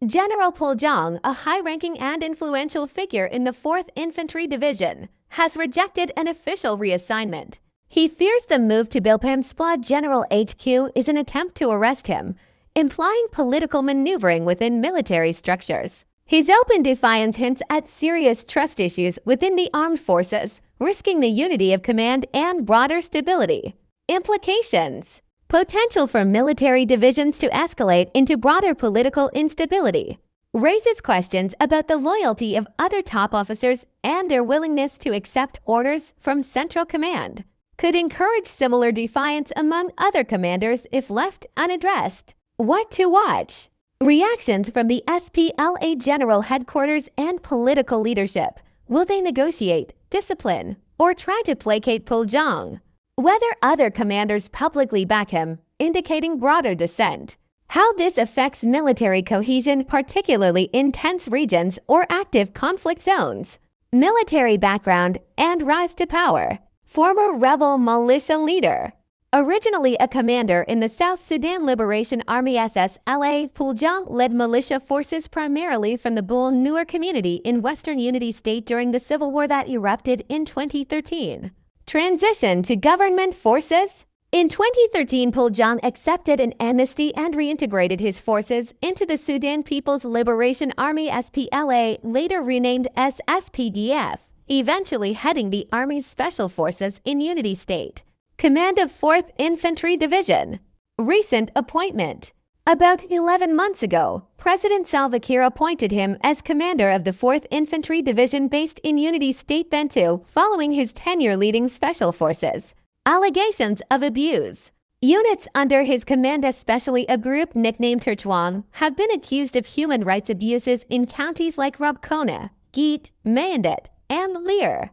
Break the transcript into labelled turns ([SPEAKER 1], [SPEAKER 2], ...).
[SPEAKER 1] General Puljang, a high-ranking and influential figure in the 4th Infantry Division, has rejected an official reassignment. He fears the move to Bilpam SPLA General HQ is an attempt to arrest him, implying political maneuvering within military structures. His open defiance hints at serious trust issues within the armed forces, risking the unity of command and broader stability. Implications: potential for military divisions to escalate into broader political instability, raises questions about the loyalty of other top officers and their willingness to accept orders from central command, could encourage similar defiance among other commanders if left unaddressed. What to watch? Reactions from the SPLA General Headquarters and political leadership. Will they negotiate, discipline, or try to placate Puljang? Whether other commanders publicly back him, indicating broader dissent. How this affects military cohesion, particularly in tense regions or active conflict zones. Military background and rise to power. Former rebel militia leader. Originally a commander in the South Sudan Liberation Army SSLA, Puljang led militia forces primarily from the Bul Nuer community in Western Unity State during the civil war that erupted in 2013. Transition to government forces. In 2013, Puljang accepted an amnesty and reintegrated his forces into the Sudan People's Liberation Army SPLA, later renamed SSPDF, eventually heading the Army's Special Forces in Unity State. Command of 4th Infantry Division. Recent appointment. About 11 months ago, President Salva Kiir appointed him as commander of the 4th Infantry Division based in Unity State, Bentiu, following his tenure leading Special Forces. Allegations of abuse. Units under his command, especially a group nicknamed Terchuong, have been accused of human rights abuses in counties like Rubkona, Guit, Mayendit, and Leer.